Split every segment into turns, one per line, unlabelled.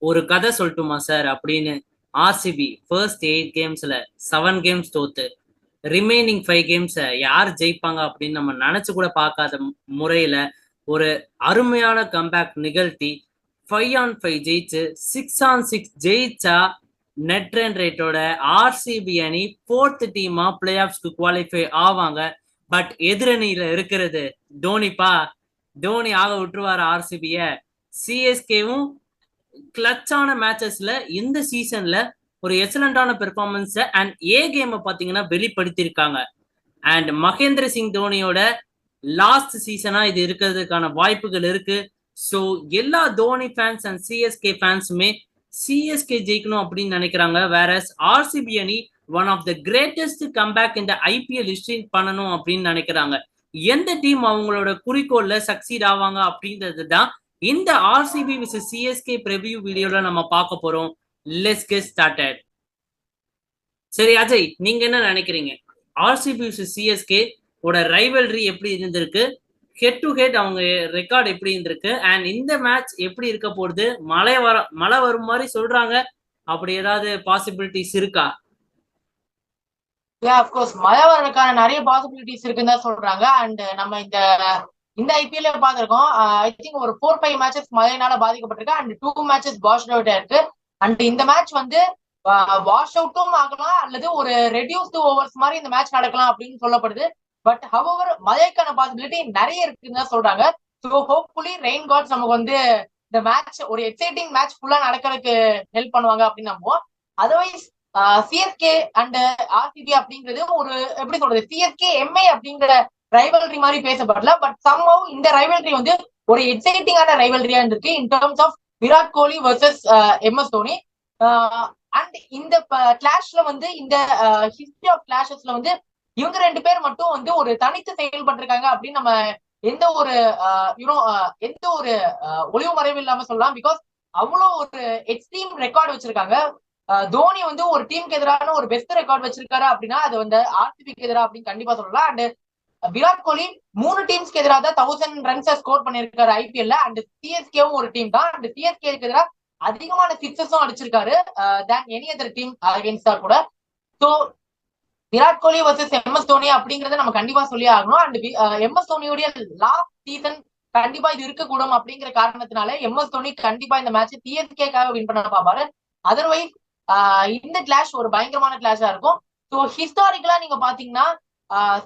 ஒரு கதை சொல்லட்டுமா சார் அப்படின்னு. ஆர்சிபி ஃபர்ஸ்ட் 8 கேம்ஸ்ல 7 கேம்ஸ் தோத்து ரிமைனிங் 5 கேம்ஸை யார் ஜெயிப்பாங்க அப்படின்னு நம்ம நினைச்சு கூட பார்க்காத முறையில ஒரு அருமையான கம்பேக் நிகழ்த்தி 5-on-5 ஜெயிச்சு 6-on-6 ஜெயிச்சா நெட் ரன் ரேட்டோட ஆர்சிபி அணி 4th டீமா பிளே ஆஃப்ஸ்க்கு குவாலிஃபை ஆவாங்க. பட் எதிரணியில இருக்கிறது தோனிப்பா. தோனி ஆக விட்டுருவாரு ஆர்சிபிய. சிஎஸ்கேவும் கிளச்சான மேட்சஸ்ல இந்த சீசன்ல ஒரு எக்ஸலண்டான பெர்ஃபார்மன்ஸ் அண்ட் கேம் பாத்தீங்கன்னா வெளிப்படுத்தியிருக்காங்க. அண்ட் மகேந்திர சிங் தோனியோட லாஸ்ட் சீசனா இது இருக்கிறதுக்கான வாய்ப்புகள் இருக்கு. ஸோ எல்லா தோனி ஃபேன்ஸ் அண்ட் சிஎஸ்கே ஃபேன்ஸுமே சிஎஸ்கே ஜெயிக்கணும் அப்படின்னு நினைக்கிறாங்க. வேற ஆர்சிபி அணி one of the greatest comeback இந்த ஐபிஎல் ஹிஸ்டரி பண்ணணும் அப்படின்னு நினைக்கிறாங்க. எந்த டீம் அவங்களோட குறிக்கோள்ல சக்சீட் ஆவாங்க அப்படின்றது தான் இந்த ஆர்சிபி விஸ் சிஎஸ்கே ப்ரிவ்யூ வீடியோல நம்ம பார்க்க போறோம். Let's get started. சரி அஜய், நீங்க என்ன நினைக்கிறீங்க? ஆர்சிபி விஸ் சிஎஸ்கே ஓட ரைவல்ரி எப்படி இருந்திருக்கு? ஹெட் டு ஹெட் அவங்க ரெக்கார்ட் எப்படி இருந்திருக்கு? அண்ட் இந்த மேட்ச் எப்படி இருக்க போகுது? மழை வரும் மாதிரி சொல்றாங்க. அப்படி ஏதாவது பாசிபிலிட்டிஸ் இருக்கா?
அப்கோர்ஸ் மழை வர்றதுக்கான நிறைய பாசிபிலிட்டிஸ் இருக்குன்னு தான் சொல்றாங்க. அண்ட் நம்ம இந்த ஐபிஎல் பார்த்திருக்கோம். ஐ திங்க் ஒரு 4-5 மேட்சஸ் மழையினால பாதிக்கப்பட்டிருக்கு அண்ட் 2 மேட்சஸ் வாஷ் அவுட் இருக்கு. அண்ட் இந்த மேட்ச் வந்து வாஷ் அவுட்டும் ஆகலாம் அல்லது ஒரு ரெடியூஸ்டு ஓவர்ஸ் மாதிரி இந்த மேட்ச் நடக்கலாம் அப்படின்னு சொல்லப்படுது. பட் ஹவவர் மழைக்கான பாசிபிலிட்டி நிறைய இருக்குன்னு தான் சொல்றாங்க. ஸோ ஹோப்ஃபுல்லி ரெயின் காட்ஸ் நமக்கு வந்து இந்த மேட்ச் ஒரு எக்ஸைட்டிங் மேட்ச் ஃபுல்லா நடக்கிறதுக்கு ஹெல்ப் பண்ணுவாங்க அப்படின்னு நம்புவோம். அதர்வைஸ் சிஎஸ்கே அண்ட் ஆர்சிபி அப்படிங்கிறது ஒரு எப்படி சொல்றது, சிஎஸ்கே எம்ஐ அப்படிங்கிற ரைவல்ரி மாதிரி பேசப்படல. பட் சம்ஹவ் இந்த ரைவல்ரி வந்து ஒரு எக்ஸைட்டிங்கான ரைவல்ரியா இருக்கு in terms of Virat Kohli versus MS Dhoni. And இந்த கிளாஷ்ல வந்து இந்த ஹிஸ்டரி ஆஃப் கிளாஷஸ்ல வந்து இவங்க 2 பேர் மட்டும் வந்து ஒரு தனித்து செயல்பட்டிருக்காங்க அப்படின்னு நம்ம எந்த ஒரு எந்த ஒரு ஒளிவு மறைவு இல்லாம சொல்லலாம். பிகாஸ் அவ்வளோ ஒரு எக்ஸ்ட்ரீம் ரெக்கார்டு வச்சிருக்காங்க. தோனி வந்து ஒரு டீமுக்கு எதிரான ஒரு பெஸ்ட் ரெக்கார்ட் வச்சிருக்காரு அப்படின்னா அது வந்து ஆர்சிபிக்கு எதிராக அப்படின்னு கண்டிப்பா சொல்லலாம். அண்ட் விராட் கோலி 3 டீம்ஸ்க்கு எதிராக தான் 1000 ரன்ஸ் ஸ்கோர் பண்ணிருக்காரு ஐபிஎல்ல. அண்ட் சிஎஸ்கேவும் ஒரு டீம் தான். அண்ட் சிஎஸ்கேக்கு எதிராக அதிகமான சிக்ஸஸும் அடிச்சிருக்காரு தேன் எனி அதர் டீம் அகைன்ஸ்டா கூட. So Virat Kohli versus MS Dhoni அப்படிங்கறத நம்ம கண்டிப்பா சொல்லி ஆகணும். அண்ட் எம்எஸ் தோனியோடைய லாஸ்ட் சீசன் கண்டிப்பா இது இருக்கக்கூடும் அப்படிங்கிற காரணத்தினால எம்எஸ் தோனி கண்டிப்பா இந்த மேட்ச் சிஎஸ்கேக்காக வின் பண்ண பாப்பாரு. அதர்வைஸ் இந்த கிளாஷ் ஒரு பயங்கரமான கிளாஷா இருக்கும். ஸோ ஹிஸ்டாரிக்கலா நீங்க பாத்தீங்கன்னா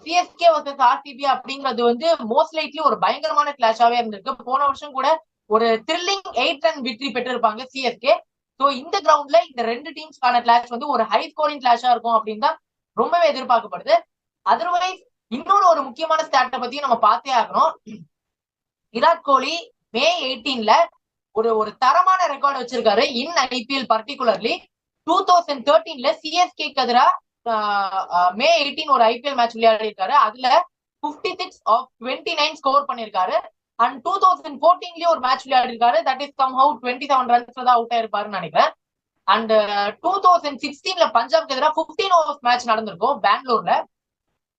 சிஎஸ்கே வர்சஸ் ஆர்சிபி அப்படிங்கிறது வந்து மோஸ்ட் லைட்லி ஒரு பயங்கரமான கிளாஷாவே இருந்திருக்கு. போன வருஷம் கூட ஒரு த்ரில்லிங் 8 ரன் வெற்றி பெற்றிருப்பாங்க சிஎஸ்கே. ஸோ இந்த கிரவுண்ட்ல இந்த 2 டீம்ஸ்க்கான கிளாஷ் வந்து ஒரு ஹை ஸ்கோரிங் கிளாஷா இருக்கும் அப்படின்னு தான் ரொம்பவே எதிர்பார்க்கப்படுது. அதர்வைஸ் இன்னொரு ஒரு முக்கியமான ஸ்டாட்டை பத்தி நம்ம பார்த்தே ஆகணும். விராட் கோலி மே 18ல ஒரு தரமான ரெக்கார்டு வச்சிருக்காரு இன் ஐபிஎல். பர்டிகுலர்லி 2013ல சிஎஸ்கேக்கு எதிராக மே 18 ஒரு ஐபிஎல் மேட்ச் விளையாடி இருக்காரு. அதுல 56 of 29 ஸ்கோர் பண்ணிருக்காரு. அண்ட் 2014லயும் ஒரு மேட்ச் விளையாடி இருக்காரு. தட் இஸ் சம்ஹவ் 27 ரன்ஸ்ல தான் அவுட் ஆயிருப்பாருன்னு நினைக்கிறேன். அண்ட் 2016ல பஞ்சாப்க்கு எதிராக 15 ஓவர்ஸ் மேட்ச் நடந்திருக்கும் பெங்களூர்ல.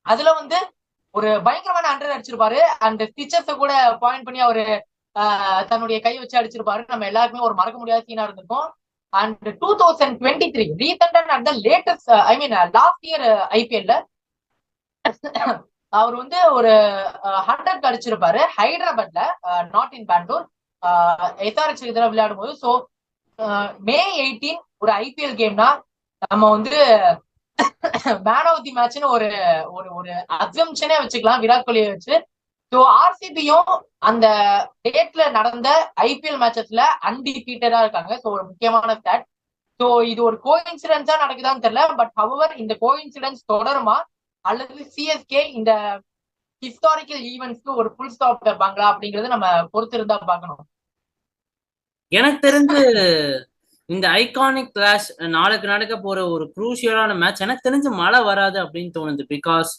அதுல வந்து ஒரு பயங்கரமான 100 அடிச்சிருப்பாரு. அண்ட் ஸ்டிச்சர்ஸ கூட பாயிண்ட் பண்ணி அவரு தன்னுடைய கை வச்சு அடிச்சிருப்பாரு. நம்ம எல்லாருக்குமே ஒரு மறக்க முடியாத சீனா இருந்திருக்கும். அண்ட் 2023 ரீசெண்டா நடந்த லேட்டஸ்ட் லாஸ்ட் இயர் ஐபிஎல்ல அவர் வந்து ஒரு 100 அடிச்சிருப்பாரு ஹைதராபாத்ல, நாட் இன் பெங்களூர். எஸ்ஆர்எச் எதிராக விளையாடும் போது. ஸோ மே 18 ஒரு ஐபிஎல் கேம்னா நம்ம வந்து மேன் ஆஃப் தி மேட்ச்னு ஒரு ஒரு அசம்ஷனே வச்சுக்கலாம் விராட் கோலியை வச்சு. ஸோ ஆர்சிபியும் அந்த டேட்ல நடந்த ஐபிஎல் மேட்சஸ்ல அன்டிஃபீட்டடா இருக்காங்க. ஸோ ஒரு முக்கியமான ஸ்டாட். ஸோ இது ஒரு கோஇன்சிடென்ஸா நடக்குதான்னு தெரியல. பட் ஹவவர் இந்த கோஇன்சிடென்ஸ் தொடருமா அல்லது சிஎஸ்கே இந்த ஹிஸ்டாரிக்கல் ஈவெண்ட்ஸ்க்கு ஒரு ஃபுல் ஸ்டாப் வைப்பாங்களா அப்படிங்கறது நம்ம பொறுத்து இருந்தா பார்க்கணும்.
எனக்கு தெரிஞ்சு இந்த ஐகானிக் கிளாஷ் நாளைக்கு நடக்க போற ஒரு குரூஷியலான மேட்ச் எனக்கு தெரிஞ்சு மழை வராது அப்படின்னு தோணுது. பிகாஸ்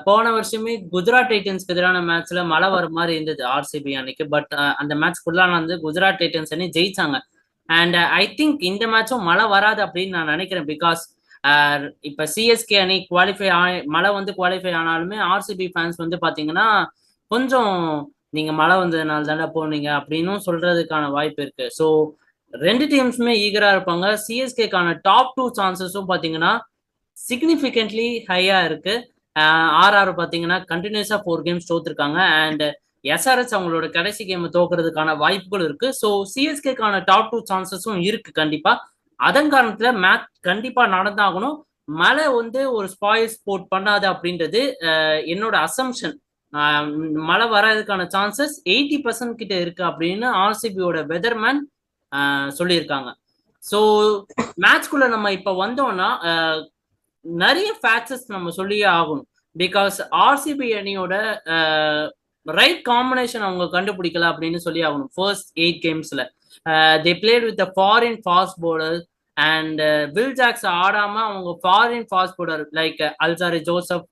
போன வருஷமே குஜராத் டைட்டன்ஸ்க்கு எதிரான மேட்ச்ல மழை வர மாதிரி இருந்தது ஆர்சிபி அன்னைக்கு. பட் அந்த மேட்ச் ஃபுல்லாக வந்து குஜராத் டைட்டன்ஸ் அணி ஜெயிச்சாங்க. அண்ட் ஐ திங்க் இந்த மேட்சும் மழை வராது அப்படின்னு நான் நினைக்கிறேன். பிகாஸ் இப்ப சிஎஸ்கே அணி குவாலிஃபை மழை வந்து குவாலிஃபை ஆனாலுமே ஆர்சிபி ஃபேன்ஸ் வந்து பாத்தீங்கன்னா கொஞ்சம் நீங்க மழை வந்ததுனால தானே போனீங்க அப்படின்னு சொல்றதுக்கான வாய்ப்பு இருக்கு. ஸோ ரெண்டு டீம்ஸுமே ஈகரா இருப்பாங்க. சிஎஸ்கேக்கான டாப் 2 சான்சஸும் பாத்தீங்கன்னா சிக்னிஃபிகன்ட்லி ஹையா இருக்கு. ஆர்ஆர் பாத்தீங்கன்னா கண்டினியூஸா 4 கேம்ஸ் தோத்துருக்காங்க. அண்ட் எஸ்ஆர்எச் அவங்களோட கடைசி கேம் தோக்குறதுக்கான வாய்ப்புகள் இருக்கு. ஸோ சிஎஸ்கேக்கான டாப் 2 சான்சஸும் இருக்கு கண்டிப்பா. அதன் காரணத்துல மேட்ச் கண்டிப்பா நடந்தாகணும். மழை வந்து ஒரு ஸ்பாயில் ஸ்போர்ட் பண்ணாது அப்படின்றது என்னோட அசம்ஷன். மழை வர்றதுக்கான சான்சஸ் 80% கிட்ட இருக்கு அப்படின்னு ஆர்சிபியோட வெதர்மேன் சொல்லியிருக்காங்க. ஸோ மேட்ச்குள்ள நம்ம இப்ப வந்தோம்னா நிறைய ஃபேக்டர்ஸ் நம்ம சொல்லியே ஆகணும். பிகாஸ் ஆர்சிபி அணியோட ரைட் காம்பினேஷன் அவங்க கண்டுபிடிக்கல அப்படின்னு சொல்லி ஆகணும். ஃபர்ஸ்ட் 8 கேம்ஸ்ல they played with foreign fast bowler and Will Jacks ஆடாம அவங்க foreign fast bowler like Alzarri Joseph,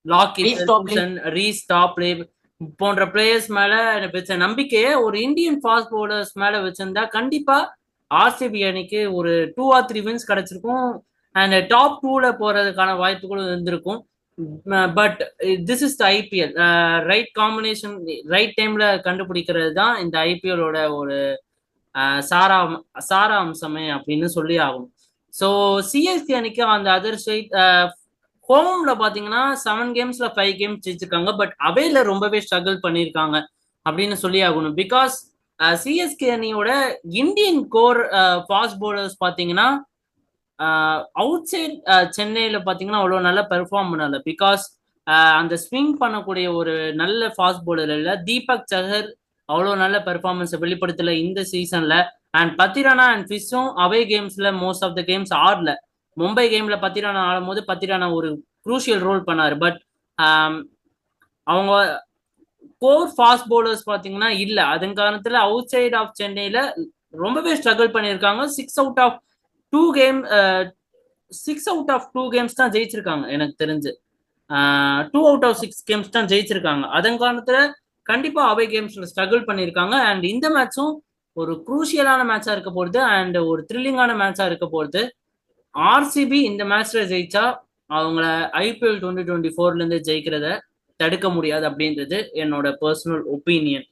Lockie Ferguson, Reece Topley போன்ற பிளேயர்ஸ் மேல வச்ச நம்பிக்கையை ஒரு இந்தியன் ஃபாஸ்ட் பவுலர்ஸ் மேல வச்சிருந்தா கண்டிப்பா ஆர்சிபி அணிக்கு ஒரு 2 or 3 வின்ஸ் கிடைச்சிருக்கும். அண்ட் டாப் 2ல போறதுக்கான வாய்ப்புகளும் இருந்திருக்கும். But this is the IPL. Right combination right டைம்ல கண்டுபிடிக்கிறது தான் இந்த ஐபிஎலோட ஒரு சாரா அம்சமே அப்படின்னு சொல்லி ஆகும். ஸோ சிஎஸ்கே அணிக்கு அந்த அதர் சைட் ஹோம்ல பாத்தீங்கன்னா 7 கேம்ஸ்ல 5 கேம்ஸ் ஜெயிச்சிருக்காங்க. பட் அவேல ரொம்பவே ஸ்ட்ரகிள் பண்ணியிருக்காங்க அப்படின்னு சொல்லி ஆகணும். பிகாஸ் சிஎஸ்கே அணியோட இந்தியன் கோர் ஃபாஸ்ட் பவுலர்ஸ் பாத்தீங்கன்னா அவுட் சைட் சென்னையில பாத்தீங்கன்னா அவ்வளவு நல்லா பெர்ஃபார்ம் பண்ணல. பிகாஸ் அந்த ஸ்விங் பண்ணக்கூடிய ஒரு நல்ல ஃபாஸ்ட் பவுலர் இல்ல. தீபக் சஹர் அவ்வளவு நல்ல பெர்ஃபார்மன்ஸ் வெளிப்படுத்தல இந்த சீசன்ல. அண்ட் பத்திரானா அண்ட் ஃபிஷும் அவே கேம்ஸ்ல மோஸ்ட் ஆஃப் த கேம்ஸ் ஆடல. மும்பை கேம்ல பத்திரானா ஆடும் போது பத்திரானா ஒரு குரூஷியல் ரோல் பண்ணாரு. பட் அவங்க கோர் ஃபாஸ்ட் பவுலர்ஸ் பாத்தீங்கன்னா இல்ல. அதன் காரணத்துல அவுட் சைட் ஆஃப் சென்னையில ரொம்பவே ஸ்ட்ரகிள் பண்ணியிருக்காங்க. 6 out of 2 கேம்ஸ் தான் ஜெயிச்சிருக்காங்க எனக்கு தெரிஞ்சு. 2 out of 6 கேம்ஸ் தான் ஜெயிச்சிருக்காங்க. அதன் காரணத்துல கண்டிப்பா அவே கேம்ஸ்ல ஸ்ட்ரகிள் பண்ணியிருக்காங்க. அண்ட் இந்த மேட்சும் ஒரு குரூஷியலான மேட்சா இருக்க போகுது அண்ட் ஒரு த்ரில்லிங்கான மேட்சா இருக்க போகுது. ஆர்சிபி இந்த மேட்ச்ல ஜெயிச்சா அவங்கள ஐபிஎல் 2024ல இருந்து ஜெயிக்கிறத தடுக்க முடியாது அப்படின்றது என்னோட personal opinion.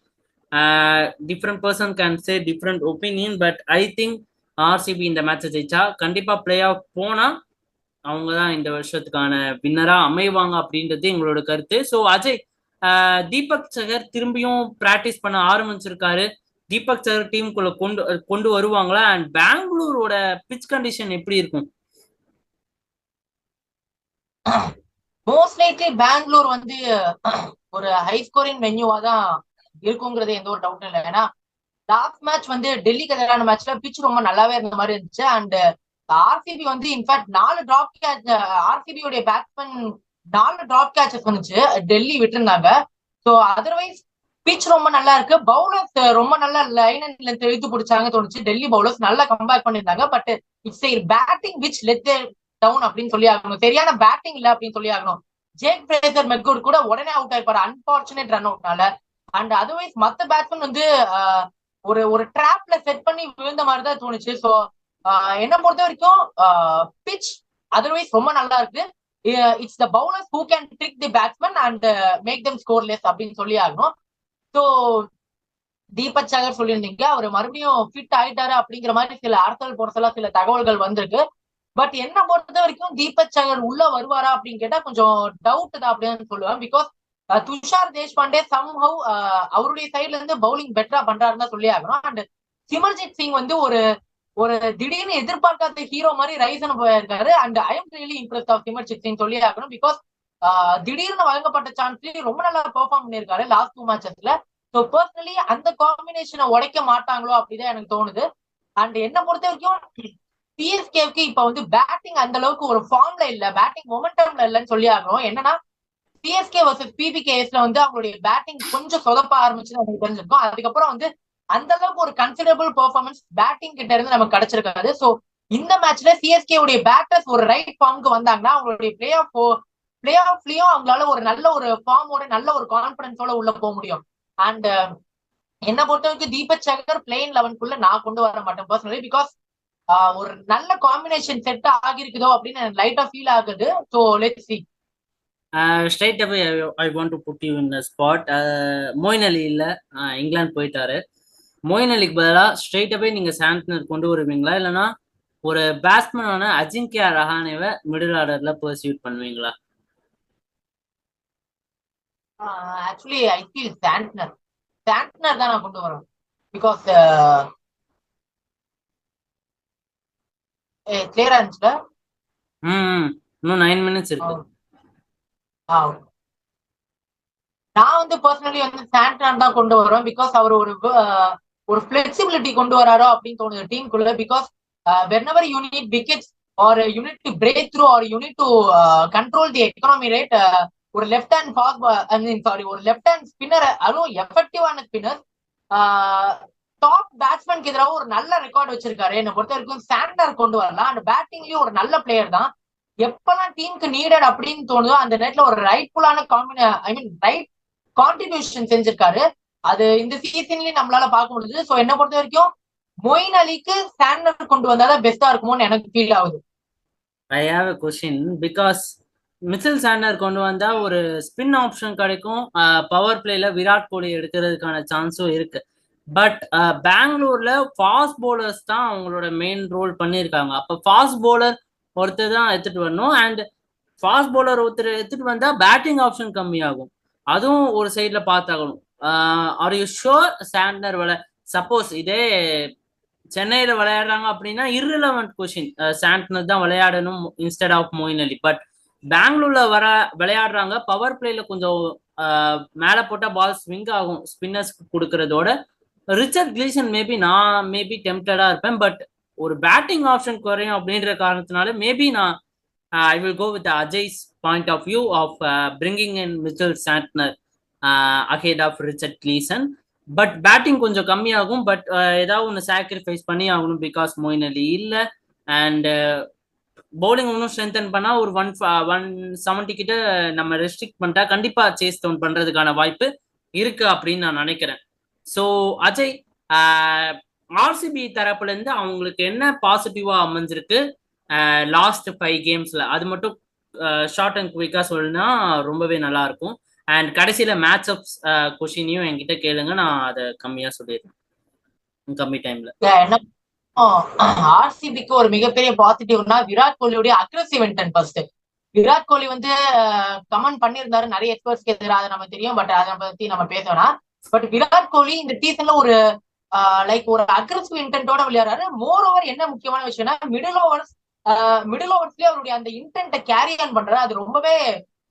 Different person can say different opinion. But I think RCB இந்த மேட்சை ஜெயிச்சா கண்டிப்பா பிளே ஆஃப் போனா அவங்க தான் இந்த வருஷத்துக்கான வின்னரா அமைவாங்க அப்படின்றது எங்களோட கருத்து. ஸோ அஜய், தீபக் சகர் திரும்பியும் பிராக்டிஸ் பண்ண ஆரம்பிச்சிருக்காரு. தீபக் சகர் டீமுக்குள்ள கொண்டு வருவாங்களா? அண்ட் பெங்களூரோட பிச் கண்டிஷன் எப்படி இருக்கும்?
மோஸ்ட் லைக்லி பெங்களூர் வந்து ஒரு ஹை ஸ்கோரிங் வென்யூவா தான் இருக்குங்கிறது எந்த ஒரு டவுட்டும் இல்லை. ஏன்னா லாஸ்ட் மேட்ச் வந்து டெல்லிக்கு எதிரான மேட்ச்ல பிச் ரொம்ப நல்லாவே இருந்த மாதிரி இருந்துச்சு. அண்ட் ஆர்சிபி வந்து இன்ஃபேக்ட் 4 டிராப் கேட்ச், ஆர்சிபியோடைய பேட்ஸ்மேன் 4 டிராப் கேட்சஸ் வந்துச்சு, டெல்லி விட்டுருந்தாங்க. ஸோ அதர்வைஸ் பிச் ரொம்ப நல்லா இருக்கு. பவுலர்ஸ் ரொம்ப நல்ல லைன் அண்ட் லென்த் இழுத்து பிடிச்சாங்க தோணுச்சு. டெல்லி பவுலர்ஸ் நல்லா கம்பேக் பண்ணியிருந்தாங்க. But it's batting which let down அப்படின்னு சொல்லி ஆகணும். சரியான பேட்டிங் இல்ல அப்படின்னு சொல்லி ஆகணும். ஜேக் பிரேசர் மெக்குட் கூட உடனே அவுட் ஆயிருப்பாரு அன்பார்ச்சுனேட் ரன் அவுட்னால. அண்ட் அதர்வைஸ் மத்த பேட்ஸ்மேன் வந்து ஒரு ட்ராப்ல செட் பண்ணி விழுந்த மாதிரி தான் தோணுச்சு. ஸோ என்ன பொறுத்த வரைக்கும் பிச் அதர்வைஸ் ரொம்ப நல்லா இருக்கு. It's the bowlers who can trick the batsman and make them scoreless அப்படின்னு சொல்லி ஆகணும். ஸோ தீபக் சகர் சொல்லியிருந்தீங்க அவர் மறுபடியும் ஃபிட் ஆயிட்டாரு அப்படிங்கிற மாதிரி சில அரசல் பொறுத்தல சில தகவல்கள் வந்திருக்கு. பட் என்ன பொறுத்த வரைக்கும் தீபக் சகர் உள்ள வருவாரா அப்படின்னு கேட்டா கொஞ்சம் டவுட் தான் அப்படின்னு சொல்லுவேன். பிகாஸ் துஷார் தேஷ்பாண்டே சம்ஹவ் அவருடைய சைட்ல இருந்து பவுலிங் பெட்டரா பண்றாருன்னு சொல்லி ஆகணும். அண்ட் சிமர்ஜித் சிங் வந்து ஒரு திடீர்னு எதிர்பார்க்காத ஹீரோ மாதிரி ரைசன் போயிருக்காரு. And I am really impressed of Simarjit Singh சொல்லி ஆகணும். பிகாஸ் திடீர்னு வழங்கப்பட்ட சான்ஸ்லயே ரொம்ப நல்லா பெர்ஃபார்ம் பண்ணியிருக்காரு லாஸ்ட் 2 மேட்சஸ்ல. ஸோ பர்சனலி அந்த காம்பினேஷனை உடைக்க மாட்டாங்களோ அப்படிதான் எனக்கு தோணுது. அண்ட் என்ன பொறுத்த வரைக்கும் சிஎஸ்கேவுக்கு இப்ப வந்து பேட்டிங் அந்த அளவுக்கு ஒரு ஃபார்ம்ல இல்ல, பேட்டிங் மொமெண்டம்ல இல்லைன்னு சொல்லி ஆகணும். என்னன்னா சிஎஸ்கே வர்சஸ் பிபிகேஎஸ்ல வந்து அவங்களுடைய பேட்டிங் கொஞ்சம் சொதப்ப ஆரம்பிச்சுன்னு நமக்கு தெரிஞ்சிருக்கும். அதுக்கப்புறம் வந்து அந்த அளவுக்கு ஒரு கன்சிடரபிள் பெர்ஃபார்மன்ஸ் பேட்டிங் கிட்ட இருந்து நமக்கு கிடைச்சிருக்காது. ஸோ இந்த மேட்ச்ல சிஎஸ்கே உடைய பேட்டர்ஸ் ஒரு ரைட் ஃபார்முக்கு வந்தாங்கன்னா அவங்களுடைய பிளே ஆஃப்லயும் அவங்களால ஒரு நல்ல ஒரு ஃபார்மோட நல்ல ஒரு கான்பிடன்ஸோட உள்ள போக முடியும். அண்ட் என்ன பொறுத்த வரைக்கும் தீபக் சகர் பிளேயிங் 11க்குள்ள நான் கொண்டு வர மாட்டேன் பர்சனலி. பிகாஸ் ஒரு நல்ல காம்பினேஷன் செட் ஆகிருக்குதோ அப்படின்னு எனக்கு லைட்டா ஃபீல் ஆகுது. So let's see.
Straight away I want to put you in a spot. Moeen Ali இல்ல, இங்கிலாந்து போயிட்டாரு. மொயின் அலிக்கு பதிலாக ஸ்ட்ரெயிட்டாகவே நீங்க சாண்ட்னர் கொண்டு வருவீங்களா, இல்லைன்னா ஒரு பேட்ஸ்மேனான அஜிங்கியா ரஹானேவை மிடில் ஆர்டர்ல பர்சியூட் பண்ணுவீங்களா?
Actually I feel Santner Santner தான் நான் கொண்டு வரேன். பிகாஸ் கிளியரா இருந்துச்சுல.
இன்னும் 9 minutes இருக்கு.
நான் வந்து பர்சனலி வந்து சாண்ட்னர் தான் கொண்டு வருவேன். பிகாஸ் அவர் ஒரு பிளெக்சிபிலிட்டி கொண்டு வராரோ அப்படின்னு தோணுது டீமுக்குள்ள. Because whenever you need wickets or you need to break through or you need to control the economy rate, ஒரு லெஃப்ட் ஹேண்ட் ஃபாஸ்ட் ஐ மீன் சாரி ஒரு லெஃப்ட் ஹேண்ட் ஸ்பின்னர், அதுவும் எஃபெக்டிவான ஸ்பின்னர், டாப் பேட்ஸ்மேனுக்கு எதிராக ஒரு நல்ல ரெக்கார்ட் வச்சிருக்காரு. என்னை பொறுத்த வரைக்கும் சாண்ட்னர் கொண்டு வரலாம். அண்ட் பேட்டிங்லயும் ஒரு நல்ல பிளேயர் தான். எப்பெல்லாம் டீமுக்கு நீடட் அப்படின்னு தோணுதோ அந்த நேரத்துல ஒரு ரைட்ஃபுல்லான ஐ மீன் ரைட் கான்ட்ரிபியூஷன் செஞ்சிருக்காரு. அது இந்த சீசன்லயும் நம்மளால பார்க்க முடியுது. சோ என்ன பொறுத்த வரைக்கும் மொயின் அலிக்கு சாண்ட்னர் கொண்டு வந்தாதான் பெஸ்டா இருக்குமோன்னு எனக்கு ஃபீல் ஆகுது.
I have a question because Mitchell Santner கொண்டு வந்தா ஒரு ஸ்பின் ஆப்ஷன் கிடைக்கும், பவர் பிளேல விராட் கோலி எடுக்கிறதுக்கான சான்ஸும் இருக்கு. பட் பெங்களூர்ல ஃபாஸ்ட் போலர்ஸ் தான் அவங்களோட மெயின் ரோல் பண்ணியிருக்காங்க. அப்ப ஃபாஸ்ட் போலர் ஒருத்தர் தான் எடுத்துட்டு வரணும். அண்ட் ஃபாஸ்ட் போலர் ஒருத்தர் எடுத்துட்டு வந்தா பேட்டிங் ஆப்ஷன் கம்மியாகும். அதுவும் ஒரு சைட்ல பார்த்தாகணும். Are you sure Santner suppose இதே சென்னையில விளையாடுறாங்க அப்படின்னா இர்ரிலவெண்ட் கொஸ்டின், சாண்ட்னர் தான் விளையாடணும் instead of Moeen Ali. But பெங்களூர்ல விளையாடுறாங்க, பவர் பிளேல கொஞ்சம் மேல போட்டா பால் ஸ்விங் ஆகும் ஸ்பின்னர்ஸ் கொடுக்கறதோட. ரிச்சர்ட் கிளீசன் மேபி டெம்ப்டடா இருப்பேன். பட் ஒரு பேட்டிங் ஆப்ஷன் குறையும் அப்படின்ற காரணத்தினால மேபி நான் I will go with Ajay's point of view of bringing in Mitchell Santner ahead of Richard Gleeson. But batting கொஞ்சம் கம்மியாகும். பட் ஏதாவது ஒன்று சாக்ரிஃபைஸ் பண்ணி ஆகணும் பிகாஸ் மொயின் அலி இல்லை. அண்ட் பவுலிங் இன்னும் ஸ்ட்ரென்தன் பண்ணா ஒரு 170 கிட்ட நம்ம ரெஸ்ட்ரிக்ட் பண்ணிட்டா கண்டிப்பா சேஸ் டவுன் பண்றதுக்கான வாய்ப்பு இருக்கு அப்படின்னு நான் நினைக்கிறேன். ஸோ அஜய், ஆர்சிபி தரப்புல இருந்து அவங்களுக்கு என்ன பாசிட்டிவா அமைஞ்சிருக்கு லாஸ்ட் 5 கேம்ஸ்ல, அது மட்டும் ஷார்ட் அண்ட் குவிக்கா சொல்லுனா ரொம்பவே நல்லா இருக்கும். அண்ட் கடைசியில மேட்ச் அப் கொஸ்டினையும் என்கிட்ட கேளுங்க, நான் அதை கம்மியா சொல்லிடுறேன் கம்மி டைம்ல.
ஆர்சிபிக்கு ஒரு மிகப்பெரிய பாசிட்டிவ்னா விராட் கோலியோட aggressive intent. First Virat Kohli வந்து கமெண்ட் பண்ணியிருந்தாரு நிறைய எக்ஸ்பர்ட்ஸ்க்கு எதிராக, அதை நம்ம தெரியும். பட் அதை பத்தி நம்ம பேசணும். பட் விராட் கோலி இந்த சீசன்ல ஒரு லைக் ஒரு அக்ரெசிவ் இன்டென்ட்டோட விளையாடுறாரு. மோர் ஓவர் என்ன முக்கியமான விஷயம்னா மிடில் ஓவர்ஸ்லயே அவருடைய அந்த இன்டென்ட்டை கேரி ஆன் பண்றாரு. அது ரொம்பவே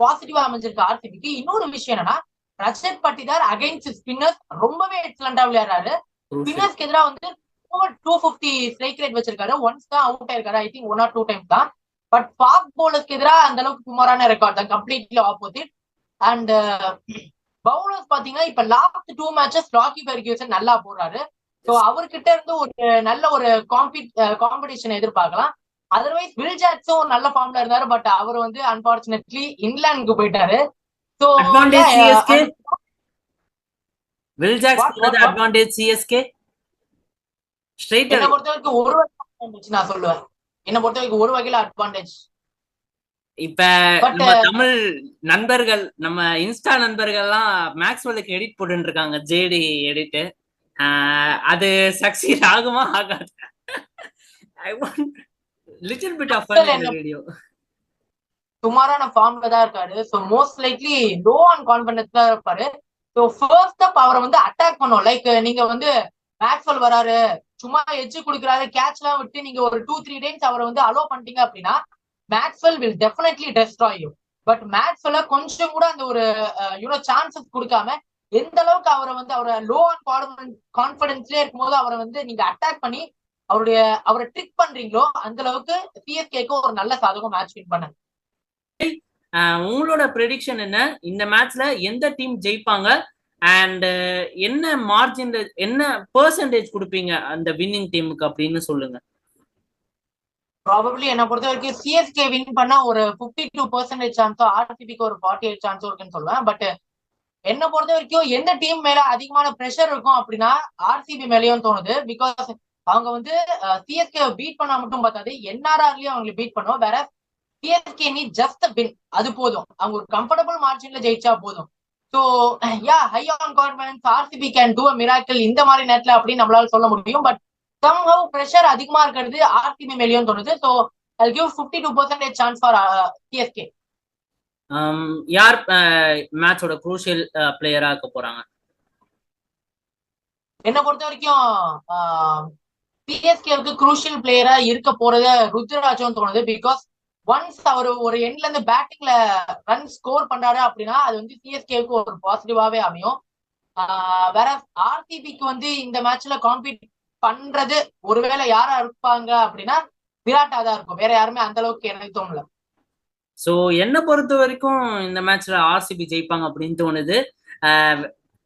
பாசிட்டிவா அமைஞ்சிருக்கு ஆர்சிபிக்கு. இன்னொரு விஷயம் என்னன்னா ரஷத் பட்டிதார் அகைன்ஸ்ட் ஸ்பின்னர்ஸ் ரொம்பவே எக்ஸலண்டா விளையாடுறாரு. ஸ்பின்னர்ஸ்க்கு எதிராக வந்து 250 ஸ்ட்ரைக் ரேட் வச்சிருக்காரு. ஒன்ஸ் தான் அவுட் ஆயிருக்காரு, ஐ திங்க் 1 or 2 times தான். பட் ஃபாஸ்ட் பவுலர்ஸ்க்கு எதிராக அந்த அளவுக்கு சுமாரான ரெக்கார்ட் தான், கம்ப்ளீட்லி ஆப்போசிட். அண்ட் பவுலர்ஸ் பாத்தீங்கன்னா இப்ப லாஸ்ட் 2 மேட்சஸ் ராக்கி ஃபெர்கியூசன் நல்லா போடுறாரு. ஸோ அவர்கிட்ட இருந்து ஒரு நல்ல ஒரு காம்படிஷன் எதிர்பார்க்கலாம். அதர்வைஸ் வில் ஜாக்ஸும் நல்ல ஃபார்ம்ல இருந்தாரு. பட் அவர் வந்து அன்பார்ச்சுனேட்லி இங்கிலாந்துக்கு போயிட்டாரு. So
Will Jacks advantage CSK
என்ன பொறுத்த வரைக்கும் ஒரு வகையில் நான் சொல்லுவேன். என்ன பொறுத்த வரைக்கும் ஒரு வகையில அட்வான்டேஜ்.
இப்ப நம்ம தமிழ் நண்பர்கள், நம்ம இன்ஸ்டா நண்பர்கள்லாம் மேக்ஸ்வெலுக்கு எடிட் போட்டு இருக்காங்க, ஜேடி எடிட். அது சக்சீட் ஆகுமா ஆகாது? I want little bit of fun in the video.
சுமாரான ஃபார்ம்ல தான் இருக்காரு. So most likely low on confidence தான் இருப்பாரு. சோ ஃபர்ஸ்ட் அப் அவரை வந்து அட்டாக் பண்ணும். லைக் நீங்க வந்து மேக்ஸ்வெல் வராரு, சும்மா எட்ஜ் கொடுக்குறாரு, கேட்ச் எல்லாம் விட்டு நீங்க ஒரு 2-3 டைம்ஸ் அவரை வந்து அலோ பண்ணிட்டீங்க அப்படின்னா Maxwell will definitely destroy you. But மேக்ஸ்வெல்ல கொஞ்சம் கூட அந்த ஒரு சான்சஸ் கொடுக்காம எந்த அளவுக்கு அவரை லோ ஆன் கான்ஃபிடன்ஸ்லயே இருக்கும்போது அவரை வந்து நீங்க அட்டாக் பண்ணி அவரை ட்ரிக் பண்றீங்களோ அந்த அளவுக்கு சிஎஸ்கேக்கு ஒரு நல்ல சாதகம் மேட்ச் வின் பண்ண.
உங்களோட ப்ரெடிக்ஷன் என்ன? இந்த மேட்ச்ல எந்த டீம் ஜெயிப்பாங்க? அண்ட் என்ன மார்ஜின்ல என்ன பெர்சன்டேஜ் கொடுப்பீங்க அந்த வின்னிங் டீமுக்கு அப்படின்னு சொல்லுங்க.
ப்ராபபிலி என்ன பொறுத்த வரைக்கும் சிஎஸ்கே வின் பண்ணா ஒரு 52% சான்ஸோ, ஆர்சிபிக்கு ஒரு 48 சான்ஸோ இருக்குன்னு சொல்லுவேன். பட் என்ன பொறுத்த வரைக்கும் எந்த டீம் மேல அதிகமான ப்ரெஷர் இருக்கும் அப்படின்னா ஆர்சிபி மேலேயும் தோணுது. பிகாஸ் அவங்க வந்து சிஎஸ்கே பீட் பண்ணா மட்டும் பார்த்தாது, என்ஆர்ஆர்லயும் அவங்களை பீட் பண்ணுவோம். வேற சிஎஸ்கே நீ ஜஸ்ட் வின், அது போதும். அவங்க ஒரு கம்ஃபர்டபுள் மார்ஜின்ல ஜெயிச்சா போதும். So yeah, high on confidence, RCB can do a miracle இந்த மாதிரி நேரத்துல அப்படின்னு நம்மளால சொல்ல முடியும். பட் somehow pressure அதிகமா இருக்கிறது ஆர்சிபி மேலேயும் தோணுது. So I'll give 52% chance for CSK.
யார் மேட்சோட குரூஷியல் பிளேயரா இருக்க போறாங்க?
என்ன பொறுத்த வரைக்கும் சிஎஸ்கேவுக்கு குரூஷியல் பிளேயரா இருக்க போறது ருத்ராஜும் தோணுது. பிகாஸ் ஒன்ஸ் அவர் ஒரு எண்ட்ல இருந்து பேட்டிங்ல ரன் ஸ்கோர் பண்றாரு அப்படின்னா அது வந்து சிஎஸ்கேவுக்கு ஒரு பாசிட்டிவாவே அமையும். வேற ஆர்சிபிக்கு வந்து இந்த மேட்ச்ல காம்பீட் பண்றது ஒருவேளை யாரா இருப்பாங்க அப்படின்னா விராட்டா தான் இருக்கும். வேற யாருமே அந்த அளவுக்கு எனக்கு தோணல.
ஸோ என்னை பொறுத்த வரைக்கும் இந்த மேட்ச்ல ஆர்சிபி ஜெயிப்பாங்க அப்படின்னு தோணுது.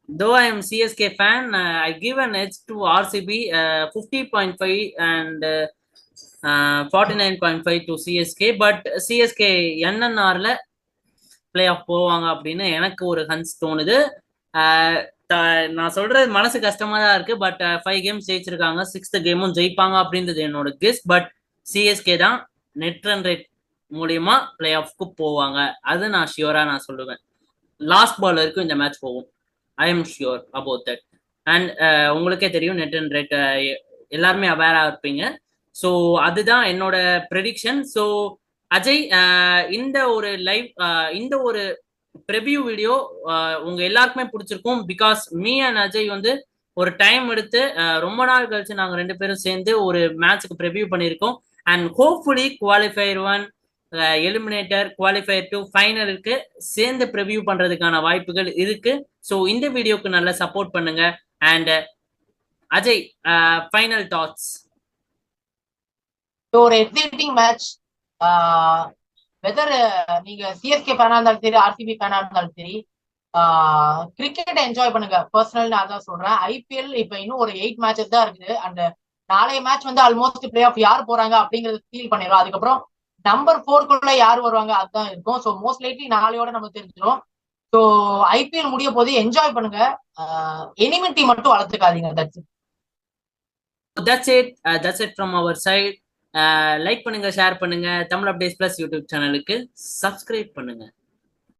Though I am CSK fan, I give an edge to RCB 50.5 and 49.5 to CSK. But CSK NNRல பிளே ஆஃப் போவாங்க அப்படின்னு எனக்கு ஒரு ஹன்ஸ் தோணுது. நான் சொல்றது மனசு கஷ்டமா தான் இருக்கு. பட் 5 கேம்ஸ் ஜெயிச்சிருக்காங்க, 6th கேமும் ஜெயிப்பாங்க அப்படின்றது என்னோட கெஸ். பட் சிஎஸ்கே தான் நெட் ரன் ரேட் மூலியமா பிளே ஆஃப்க்கு போவாங்க, அது நான் ஷியூரா நான் சொல்லுவேன். லாஸ்ட் பால் வரைக்கும் இந்த மேட்ச் போகும். I am sure about that. And உங்களுக்கே தெரியும் நெட் ரன் ரேட் எல்லாருமே அவேரா இருப்பீங்க. ஸோ அதுதான் என்னோட ப்ரெடிக்ஷன். ஸோ அஜய், இந்த ஒரு லைவ் இந்த ஒரு ப்ரிவியூ வீடியோ உங்க எல்லாருக்குமே பிடிச்சிருக்கும். பிகாஸ் மீ அண்ட் அஜய் வந்து ஒரு டைம் எடுத்து ரொம்ப நாள் கழிச்சு நாங்க 2 பேரும் சேர்ந்து ஒரு மேட்சுக்கு ப்ரிவியூ பண்ணியிருக்கோம். And hopefully qualifier 1, eliminator, qualifier 2, ஃபைனலுக்கு சேர்ந்து ப்ரிவியூ பண்றதுக்கான வாய்ப்புகள் இருக்கு. ஸோ இந்த வீடியோக்கு நல்லா சப்போர்ட் பண்ணுங்க. And Ajay, final thoughts.
ஒரு எக்ஸைட்டிங் மேட்ச். வெதர் நீங்க சிஎஸ்கே ஃபேனா இருந்தாலும் சரி, ஆர்சிபி ஃபேனா இருந்தாலும் சரி, கிரிக்கெட்டை என்ஜாய் பண்ணுங்க. பர்சனல் நான் தான் சொல்றேன். ஐபிஎல் இப்ப இன்னும் ஒரு 8 மேட்சஸ் தான் இருக்குது. அண்ட் நாளைய மேட்ச் வந்து ஆல்மோஸ்ட் பிளே ஆஃப் யார் போறாங்க அப்படிங்கறது ஃபீல் பண்ணிடும். அதுக்கப்புறம் நம்பர் 4 யார் வருவாங்க அதுதான் இருக்கும். ஸோ மோஸ்ட் லைட்லி நாளையோட நம்ம தெரிஞ்சிடும். ஸோ ஐபிஎல் முடிய போது என்ஜாய் பண்ணுங்க. எனிமிட்டி மட்டும் வளர்த்துக்காதீங்க.
That's it from our side. Like பண்ணுங்க, ஷேர் பண்ணுங்க. தமிழ் அப்டேட்ஸ் பிளஸ் யூடியூப் சேனலுக்கு சப்ஸ்கிரைப் பண்ணுங்க.